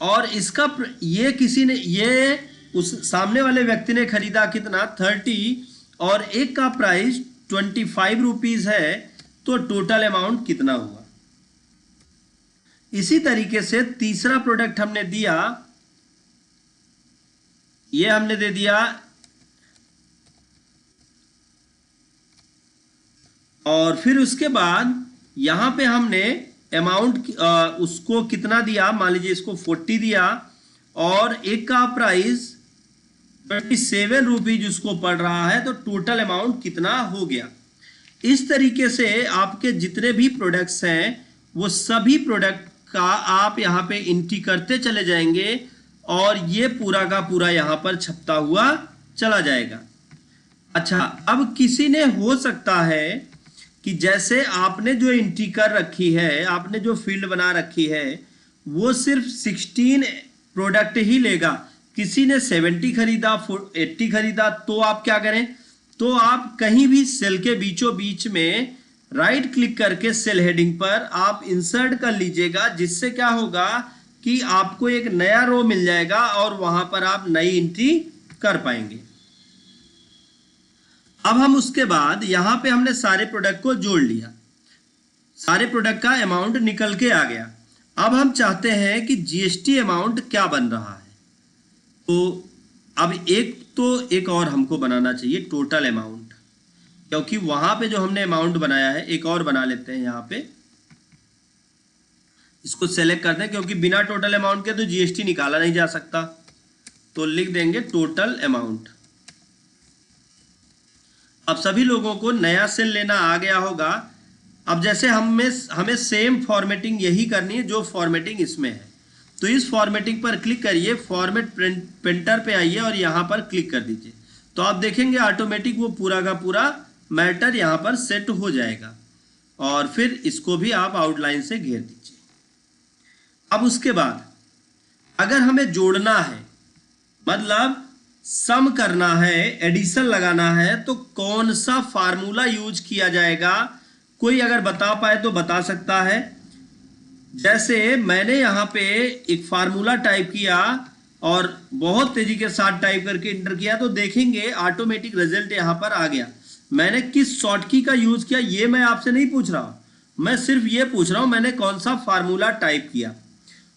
Speaker 1: और इसका ये किसी ने, ये उस सामने वाले व्यक्ति ने खरीदा कितना 30, और एक का प्राइस 25 रुपीज है, तो टोटल अमाउंट कितना हुआ। इसी तरीके से तीसरा प्रोडक्ट हमने दिया, ये हमने दे दिया, और फिर उसके बाद यहां पे हमने अमाउंट उसको कितना दिया, मान लीजिए इसको 40 दिया, और एक का प्राइस 27 रुपीज उसको पड़ रहा है, तो टोटल अमाउंट कितना हो गया। इस तरीके से आपके जितने भी प्रोडक्ट्स हैं वो सभी प्रोडक्ट का आप यहाँ पे एंट्री करते चले जाएंगे, और ये पूरा का पूरा यहाँ पर छपता हुआ चला जाएगा। अच्छा, अब किसी ने, हो सकता है कि जैसे आपने जो एंट्री कर रखी है, आपने जो फील्ड बना रखी है, वो सिर्फ 16 प्रोडक्ट ही लेगा, किसी ने 70 खरीदा, 80 खरीदा, तो आप क्या करें, तो आप कहीं भी सेल के बीचों बीच में राइट क्लिक करके सेल हेडिंग पर आप इंसर्ट कर लीजिएगा, जिससे क्या होगा कि आपको एक नया रो मिल जाएगा और वहां पर आप नई एंट्री कर पाएंगे। अब हम उसके बाद यहां पे हमने सारे प्रोडक्ट को जोड़ लिया, सारे प्रोडक्ट का अमाउंट निकल के आ गया। अब हम चाहते हैं कि जीएसटी अमाउंट क्या बन रहा है, तो अब एक और हमको बनाना चाहिए टोटल अमाउंट, क्योंकि वहां पे जो हमने अमाउंट बनाया है, एक और बना लेते हैं। यहां पे इसको सेलेक्ट करते हैं, क्योंकि बिना टोटल अमाउंट के तो जीएसटी निकाला नहीं जा सकता, तो लिख देंगे टोटल अमाउंट। अब सभी लोगों को नया सेल लेना आ गया होगा। अब जैसे हमें सेम फॉर्मेटिंग यही करनी है जो फॉर्मेटिंग इसमें है, तो इस फॉर्मेटिंग पर क्लिक करिए, फॉर्मेट प्रिंटर पे आइए और यहां पर क्लिक कर दीजिए, तो आप देखेंगे ऑटोमेटिक वो पूरा का पूरा मैटर यहां पर सेट हो जाएगा। और फिर इसको भी आप आउटलाइन से घेर दीजिए। अब उसके बाद अगर हमें जोड़ना है, मतलब सम करना है, एडिशन लगाना है, तो कौन सा फार्मूला यूज किया जाएगा, कोई अगर बता पाए तो बता सकता है। जैसे मैंने यहां पे एक फार्मूला टाइप किया और बहुत तेजी के साथ टाइप करके इंटर किया, तो देखेंगे ऑटोमेटिक रिजल्ट यहां पर आ गया। मैंने किस शॉर्ट की का यूज किया ये मैं आपसे नहीं पूछ रहा हूं, मैं सिर्फ ये पूछ रहा हूं मैंने कौन सा फार्मूला टाइप किया।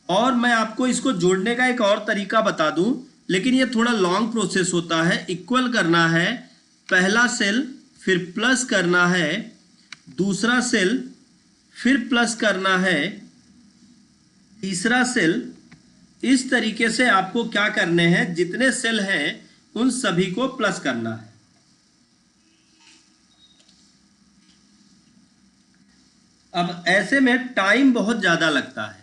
Speaker 1: और मैं आपको इसको जोड़ने का एक और तरीका बता दूं, लेकिन ये थोड़ा लॉन्ग प्रोसेस होता है। इक्वल करना है पहला सेल, फिर प्लस करना है दूसरा सेल, फिर प्लस करना है तीसरा सेल। इस तरीके से आपको क्या करने हैं, जितने सेल हैं उन सभी को प्लस करना है। अब ऐसे में टाइम बहुत ज्यादा लगता है,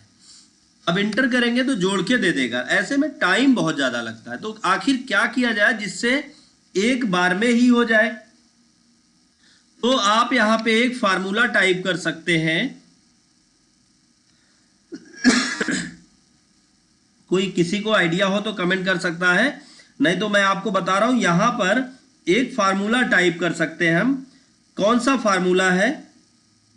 Speaker 1: अब इंटर करेंगे तो जोड़ के दे देगा, ऐसे में टाइम बहुत ज्यादा लगता है। तो आखिर क्या किया जाए जिससे एक बार में ही हो जाए, तो आप यहां पे एक फार्मूला टाइप कर सकते हैं। कोई किसी को आइडिया हो तो कमेंट कर सकता है, नहीं तो मैं आपको बता रहा हूं, यहां पर एक फार्मूला टाइप कर सकते हैं हम। कौन सा फार्मूला है?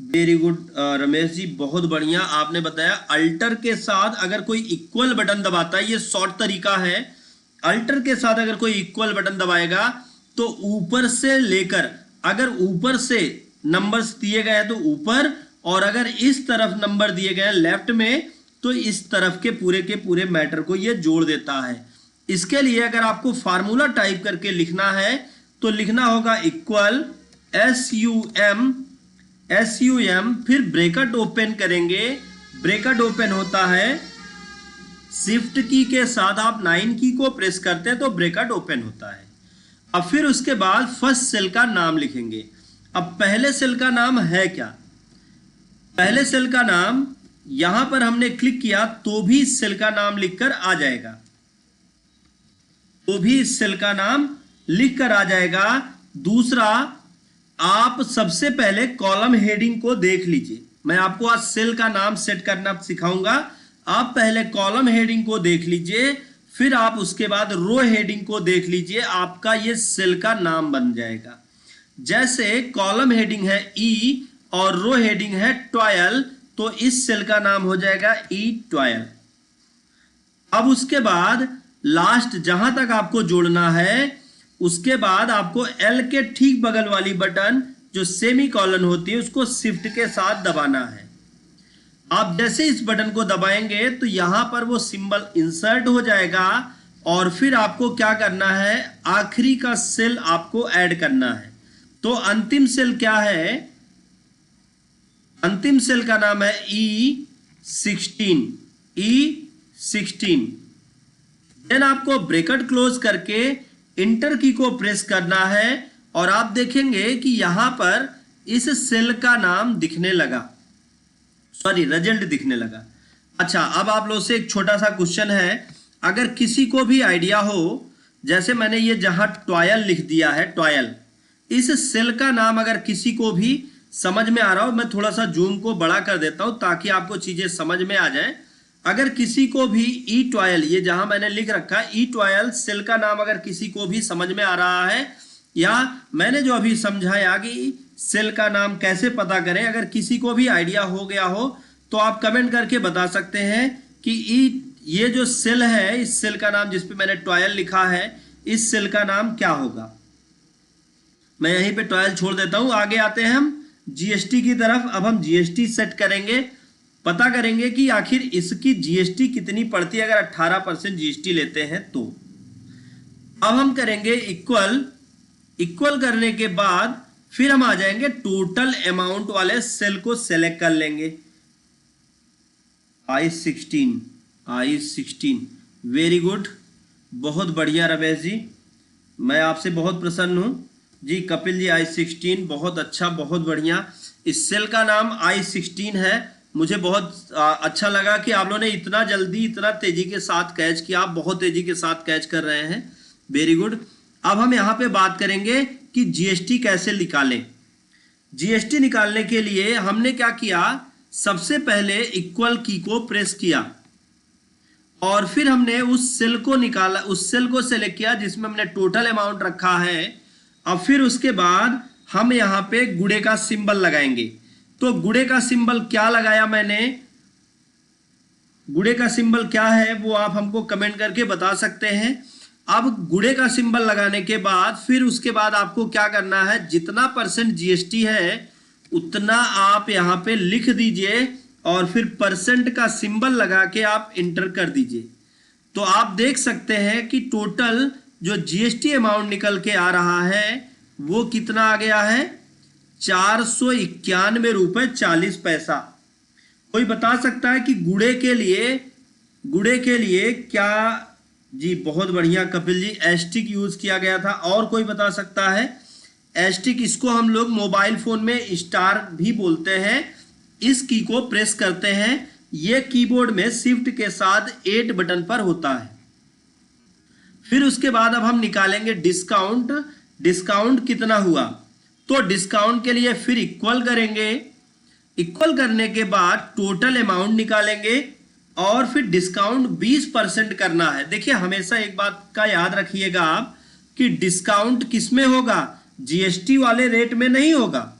Speaker 1: वेरी गुड रमेश जी, बहुत बढ़िया आपने बताया। अल्टर के साथ अगर कोई इक्वल बटन दबाता है, ये शॉर्ट तरीका है। अल्टर के साथ अगर कोई इक्वल बटन दबाएगा तो ऊपर से लेकर, अगर ऊपर से नंबर्स दिए गए हैं तो ऊपर, और अगर इस तरफ नंबर दिए गए हैं लेफ्ट में तो इस तरफ के पूरे मैटर को ये जोड़ देता है। इसके लिए अगर आपको फार्मूला टाइप करके लिखना है तो लिखना होगा इक्वल SUM, फिर ब्रैकेट ओपन करेंगे। ब्रैकेट ओपन होता है शिफ्ट की के साथ आप 9 की को प्रेस करते हैं तो ब्रैकेट ओपन होता है। अब फिर उसके बाद फर्स्ट सेल का नाम लिखेंगे। अब पहले सेल का नाम है क्या? पहले सेल का नाम यहां पर हमने क्लिक किया तो भी इस सेल का नाम लिखकर आ जाएगा, तो भी इस सेल का नाम लिखकर आ जाएगा। दूसरा, आप सबसे पहले कॉलम हेडिंग को देख लीजिए। मैं आपको आज सेल का नाम सेट करना सिखाऊंगा। आप पहले कॉलम हेडिंग को देख लीजिए, फिर आप उसके बाद रो हेडिंग को देख लीजिए, आपका ये सेल का नाम बन जाएगा। जैसे कॉलम हेडिंग है ई और रो हेडिंग है 12, तो इस सेल का नाम हो जाएगा E12। अब उसके बाद लास्ट जहां तक आपको जोड़ना है, उसके बाद आपको L के ठीक बगल वाली बटन जो सेमी कॉलन होती है उसको शिफ्ट के साथ दबाना है। आप जैसे इस बटन को दबाएंगे तो यहां पर वो सिंबल इंसर्ट हो जाएगा और फिर आपको क्या करना है, आखिरी का सेल आपको ऐड करना है। तो अंतिम सेल क्या है? अंतिम सेल का नाम है E16। E16। देन आपको ब्रैकेट क्लोज करके इंटर की को प्रेस करना है और आप देखेंगे कि यहां पर इस सेल का नाम दिखने लगा, सॉरी रिजल्ट दिखने लगा। अच्छा, अब आप लोग से एक छोटा सा क्वेश्चन है। अगर किसी को भी आइडिया हो, जैसे मैंने ये जहां 12 लिख दिया है 12, इस सेल का नाम अगर किसी को भी समझ में आ रहा हो, मैं थोड़ा सा जूम को बड़ा कर देता हूं ताकि आपको चीजें समझ में आ जाए। अगर किसी को भी E12, ये जहां मैंने लिख रखा है E12 सेल का नाम अगर किसी को भी समझ में आ रहा है, या मैंने जो अभी समझाया कि सेल का नाम कैसे पता करें, अगर किसी को भी आइडिया हो गया हो तो आप कमेंट करके बता सकते हैं कि ये जो सेल है, इस सेल का नाम जिस पे मैंने 12 लिखा है, इस सेल का नाम क्या होगा। मैं यहीं पे 12 छोड़ देता हूं। आगे आते हैं हम जीएसटी की तरफ। अब हम जीएसटी सेट करेंगे, पता करेंगे कि आखिर इसकी जीएसटी कितनी पड़ती है अगर 18% जीएसटी लेते हैं तो। अब हम करेंगे इक्वल करने के बाद फिर हम आ जाएंगे टोटल अमाउंट वाले सेल को सेलेक्ट कर लेंगे। I16 वेरी गुड, बहुत बढ़िया रमेश जी, मैं आपसे बहुत प्रसन्न हूं जी। कपिल जी I16 बहुत अच्छा, बहुत बढ़िया। इस सेल का नाम I16 है। मुझे बहुत अच्छा लगा कि आप लोगों ने इतना जल्दी इतना तेजी के साथ कैच किया। आप बहुत तेजी के साथ कैच कर रहे हैं, वेरी गुड। अब हम यहाँ पे बात करेंगे कि जीएसटी कैसे निकालें। जीएसटी निकालने के लिए हमने क्या किया, सबसे पहले इक्वल की को प्रेस किया और फिर हमने उस सेल को निकाला, उस सेल को सेलेक्ट किया जिसमें हमने टोटल अमाउंट रखा है। अब फिर उसके बाद हम यहाँ पे गुड़े का सिंबल लगाएंगे। तो गुड़े का सिंबल क्या लगाया मैंने, गुड़े का सिंबल क्या है वो आप हमको कमेंट करके बता सकते हैं। अब गुड़े का सिंबल लगाने के बाद फिर उसके बाद आपको क्या करना है, जितना परसेंट जीएसटी है उतना आप यहाँ पे लिख दीजिए और फिर परसेंट का सिंबल लगा के आप इंटर कर दीजिए। तो आप देख सकते हैं कि टोटल जो जीएसटी अमाउंट निकल के आ रहा है वो कितना आ गया है, 491 रुपए 40 पैसा। कोई बता सकता है कि गुड़े के लिए क्या जी, बहुत बढ़िया कपिल जी, एस्टिक यूज किया गया था। और कोई बता सकता है? एस्टिक, इसको हम लोग मोबाइल फोन में स्टार भी बोलते हैं। इस की को प्रेस करते हैं, ये कीबोर्ड में शिफ्ट के साथ 8 बटन पर होता है। फिर उसके बाद अब हम निकालेंगे डिस्काउंट। डिस्काउंट कितना हुआ, तो डिस्काउंट के लिए फिर इक्वल करेंगे। इक्वल करने के बाद टोटल अमाउंट निकालेंगे और फिर डिस्काउंट 20% करना है। देखिए, हमेशा एक बात का याद रखिएगा आप कि डिस्काउंट किस में होगा, जीएसटी वाले रेट में नहीं होगा।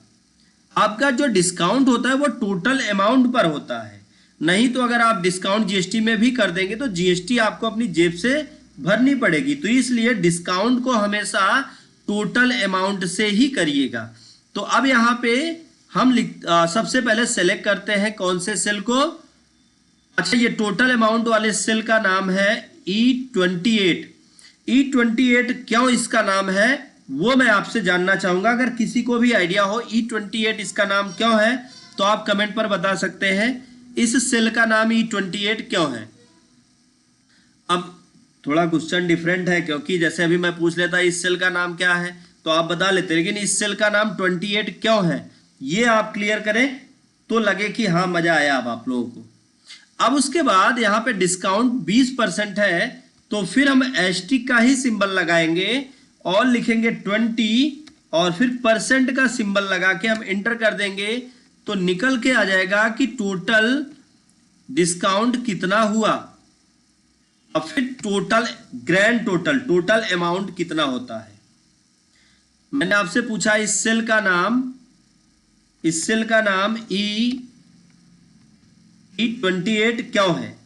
Speaker 1: आपका जो डिस्काउंट होता है वो टोटल अमाउंट पर होता है। नहीं तो अगर आप डिस्काउंट जीएसटी में भी कर देंगे तो जीएसटी आपको अपनी जेब से भरनी पड़ेगी। तो इसलिए डिस्काउंट को हमेशा टोटल अमाउंट से ही करिएगा। तो अब यहाँ पे हम सबसे पहले सेलेक्ट करते हैं कौन से सेल को। अच्छा, ये टोटल अमाउंट वाले सेल का नाम है E28। E28 क्यों इसका नाम है वो मैं आपसे जानना चाहूंगा। अगर किसी को भी आइडिया हो E28 इसका नाम क्यों है तो आप कमेंट पर बता सकते हैं। इस सेल का नाम E28 क्यों है। अब थोड़ा क्वेश्चन डिफरेंट है, क्योंकि जैसे अभी मैं पूछ लेता इस सेल का नाम क्या है तो आप बता लेते, लेकिन इस सेल का नाम 28 क्यों है, ये आप क्लियर करें तो लगे कि हाँ मजा आया अब आप लोगों को। अब उसके बाद यहाँ पे डिस्काउंट 20% है, तो फिर हम एस्टिक का ही सिंबल लगाएंगे और लिखेंगे 20 और फिर परसेंट का सिंबल लगा के हम एंटर कर देंगे, तो निकल के आ जाएगा कि टोटल डिस्काउंट कितना हुआ। अब फिर टोटल ग्रैंड टोटल अमाउंट कितना होता है। मैंने आपसे पूछा इस सेल का नाम E28 क्यों है।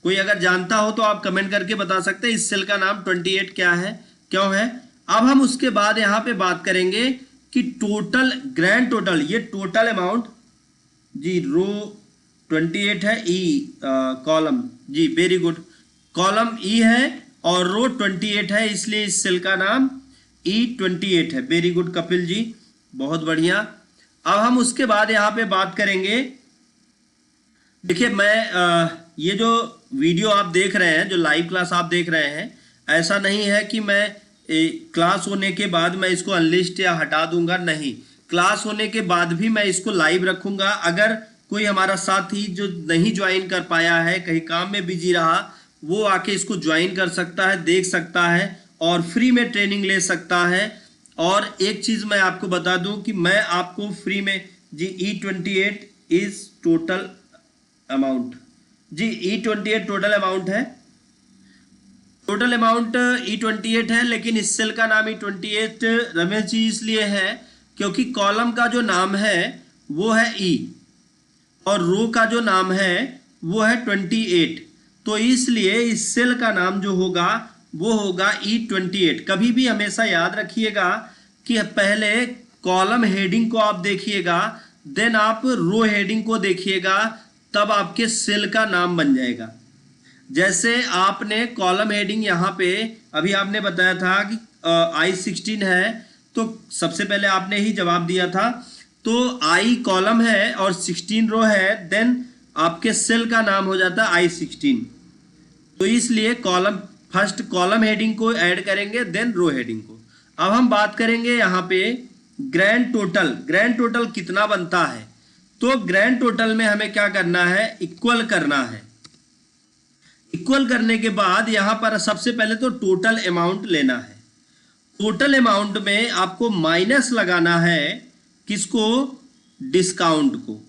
Speaker 1: कोई अगर जानता हो तो आप कमेंट करके बता सकते हैं इस सेल का नाम 28 क्या है, क्यों है। अब हम उसके बाद यहां पे बात करेंगे कि टोटल ग्रैंड टोटल, ये टोटल अमाउंट जी रो 28 है, कॉलम जी वेरी गुड, कॉलम ई है और रो 28 है, इसलिए इस सेल का नाम E28 है। वेरी गुड कपिल जी, बहुत बढ़िया। अब हम उसके बाद यहाँ पे बात करेंगे, देखिए मैं ये जो वीडियो आप देख रहे हैं, जो लाइव क्लास आप देख रहे हैं, ऐसा नहीं है कि मैं क्लास होने के बाद मैं इसको अनलिस्ट या हटा दूंगा, नहीं, क्लास होने के बाद भी मैं इसको लाइव रखूंगा। अगर कोई हमारा साथी जो नहीं ज्वाइन कर पाया है, कहीं काम में बिजी रहा, वो आके इसको ज्वाइन कर सकता है, देख सकता है और फ्री में ट्रेनिंग ले सकता है। और एक चीज मैं आपको बता दूं कि मैं आपको फ्री में G E28 is total amount, G E28 total amount है, टोटल अमाउंट E28 है, लेकिन इस सेल का नाम E28 रमेश जी इसलिए है क्योंकि कॉलम का जो नाम है वो है E और रो का जो नाम है वो है 28, तो इसलिए इस सेल का नाम जो होगा वो होगा E28। कभी भी हमेशा याद रखिएगा कि पहले कॉलम हेडिंग को आप देखिएगा, देन आप रो हेडिंग को देखिएगा, तब आपके सेल का नाम बन जाएगा। जैसे आपने कॉलम हेडिंग यहाँ पे अभी आपने बताया था कि I16 है, तो सबसे पहले आपने ही जवाब दिया था, तो I कॉलम है और 16 रो है, देन आपके सेल का नाम हो जाता है I16। तो इसलिए कॉलम फर्स्ट कॉलम हेडिंग को ऐड करेंगे, देन रो हेडिंग को। अब हम बात करेंगे यहाँ पे ग्रैंड टोटल कितना बनता है। तो ग्रैंड टोटल में हमें क्या करना है, इक्वल करना है। इक्वल करने के बाद यहां पर सबसे पहले तो टोटल अमाउंट लेना है। टोटल अमाउंट में आपको माइनस लगाना है, किसको, डिस्काउंट को।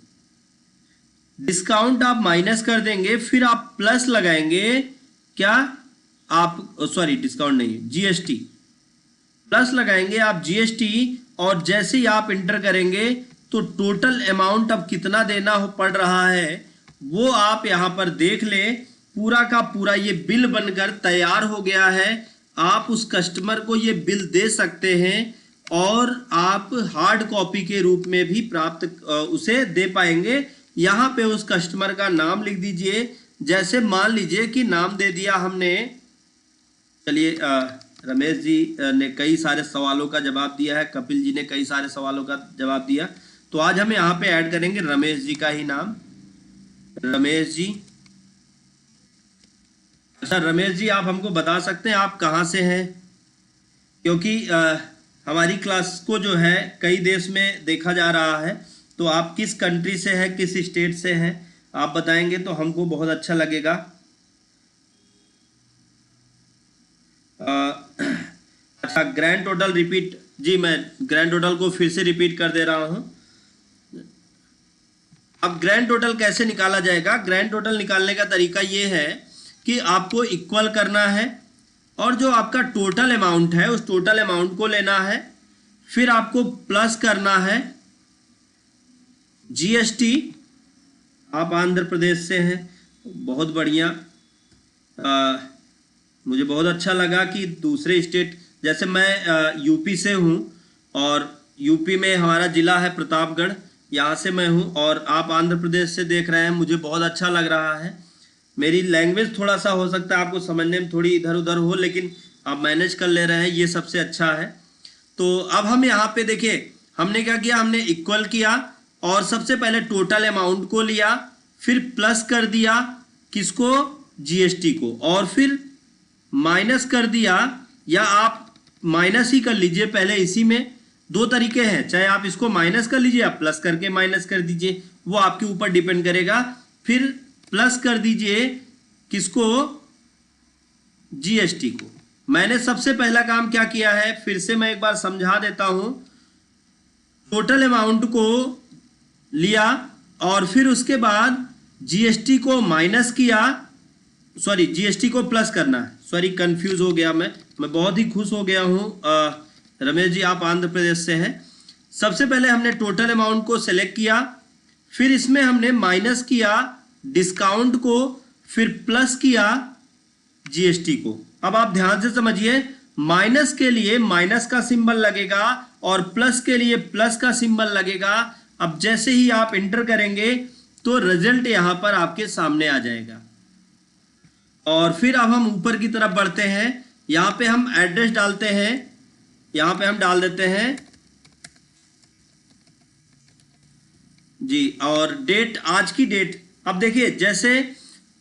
Speaker 1: डिस्काउंट आप माइनस कर देंगे, फिर आप प्लस लगाएंगे, क्या आप सॉरी डिस्काउंट नहीं है, जीएसटी प्लस लगाएंगे आप जीएसटी, और जैसे ही आप इंटर करेंगे तो टोटल अमाउंट अब कितना देना पड़ रहा है वो आप यहां पर देख ले। पूरा का पूरा ये बिल बनकर तैयार हो गया है, आप उस कस्टमर को ये बिल दे सकते हैं और आप हार्ड कॉपी के रूप में भी प्राप्त उसे दे पाएंगे। यहाँ पे उस कस्टमर का नाम लिख दीजिए, जैसे मान लीजिए कि नाम दे दिया हमने, चलिए रमेश जी ने कई सारे सवालों का जवाब दिया है, कपिल जी ने कई सारे सवालों का जवाब दिया, तो आज हम यहाँ पे ऐड करेंगे रमेश जी का ही नाम, रमेश जी। अच्छा रमेश जी, आप हमको बता सकते हैं आप कहाँ से हैं, क्योंकि हमारी क्लास को जो है कई देश में देखा जा रहा है, तो आप किस कंट्री से हैं, किस स्टेट से हैं, आप बताएंगे तो हमको बहुत अच्छा लगेगा। अच्छा ग्रैंड टोटल रिपीट, जी मैं ग्रैंड टोटल को फिर से रिपीट कर दे रहा हूं। अब ग्रैंड टोटल कैसे निकाला जाएगा, ग्रैंड टोटल निकालने का तरीका ये है कि आपको इक्वल करना है और जो आपका टोटल अमाउंट है उस टोटल अमाउंट को लेना है, फिर आपको प्लस करना है जीएसटी। आप आंध्र प्रदेश से हैं, बहुत बढ़िया। मुझे बहुत अच्छा लगा कि दूसरे स्टेट, जैसे मैं यूपी से हूं और यूपी में हमारा जिला है प्रतापगढ़, यहाँ से मैं हूं और आप आंध्र प्रदेश से देख रहे हैं, मुझे बहुत अच्छा लग रहा है। मेरी लैंग्वेज थोड़ा सा हो सकता है आपको समझने में थोड़ी इधर उधर हो, लेकिन आप मैनेज कर ले रहे हैं, ये सबसे अच्छा है। तो अब हम यहाँ पे देखिए हमने क्या किया, हमने इक्वल किया और सबसे पहले टोटल अमाउंट को लिया, फिर प्लस कर दिया किसको, जीएसटी को, और फिर माइनस कर दिया, या आप माइनस ही कर लीजिए पहले। इसी में दो तरीके हैं, चाहे आप इसको माइनस कर लीजिए या प्लस करके माइनस कर दीजिए, वो आपके ऊपर डिपेंड करेगा। फिर प्लस कर दीजिए किसको, जीएसटी को। मैंने सबसे पहला काम क्या किया है, फिर से मैं एक बार समझा देता हूं। टोटल अमाउंट को लिया और फिर उसके बाद जीएसटी को माइनस किया, सॉरी जीएसटी को प्लस करना है, सॉरी कंफ्यूज हो गया मैं बहुत ही खुश हो गया हूं। रमेश जी आप आंध्र प्रदेश से हैं। सबसे पहले हमने टोटल अमाउंट को सेलेक्ट किया, फिर इसमें हमने माइनस किया डिस्काउंट को, फिर प्लस किया जीएसटी को। अब आप ध्यान से समझिए, माइनस के लिए माइनस का सिंबल लगेगा और प्लस के लिए प्लस का सिंबल लगेगा। अब जैसे ही आप इंटर करेंगे तो रिजल्ट यहां पर आपके सामने आ जाएगा। और फिर अब हम ऊपर की तरफ बढ़ते हैं, यहां पे हम एड्रेस डालते हैं, यहां पे हम डाल देते हैं जी, और डेट आज की डेट। अब देखिए जैसे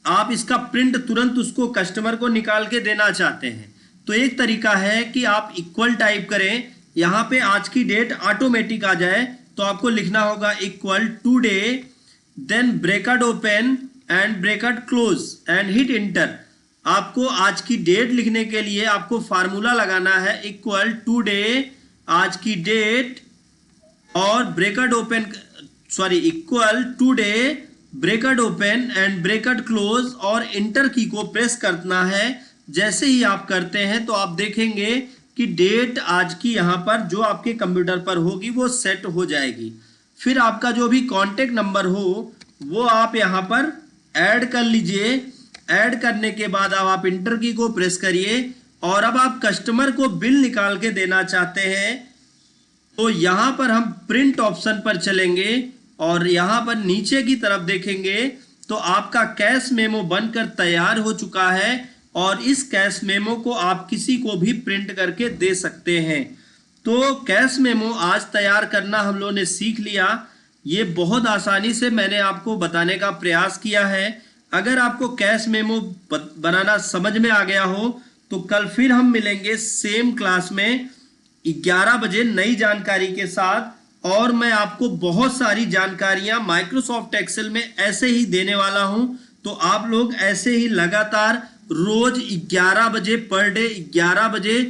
Speaker 1: आप इसका प्रिंट तुरंत उसको कस्टमर को निकाल के देना चाहते हैं तो एक तरीका है कि आप इक्वल टाइप करें, यहां पे आज की डेट ऑटोमेटिक आ जाए तो आपको लिखना होगा equal today, then bracket open and bracket close and hit enter. आपको आज की डेट लिखने के लिए आपको फार्मूला लगाना है इक्वल टुडे आज की डेट और bracket open, sorry equal today bracket open and bracket close और इंटर की को प्रेस करना है। जैसे ही आप करते हैं तो आप देखेंगे कि डेट आज की यहां पर जो आपके कंप्यूटर पर होगी वो सेट हो जाएगी। फिर आपका जो भी कांटेक्ट नंबर हो वो आप यहां पर ऐड कर लीजिए। ऐड करने के बाद अब आप इंटर की को प्रेस करिए और अब आप कस्टमर को बिल निकाल के देना चाहते हैं तो यहां पर हम प्रिंट ऑप्शन पर चलेंगे और यहां पर नीचे की तरफ देखेंगे तो आपका कैश मेमो बनकर तैयार हो चुका है और इस कैश मेमो को आप किसी को भी प्रिंट करके दे सकते हैं। तो कैश मेमो आज तैयार करना हम लोगों ने सीख लिया। ये बहुत आसानी से मैंने आपको बताने का प्रयास किया है। अगर आपको कैश मेमो बनाना समझ में आ गया हो तो कल फिर हम मिलेंगे सेम क्लास में 11 बजे नई जानकारी के साथ, और मैं आपको बहुत सारी जानकारियां माइक्रोसॉफ्ट एक्सेल में ऐसे ही देने वाला हूं। तो आप लोग ऐसे ही लगातार रोज 11 बजे पर डे 11 बजे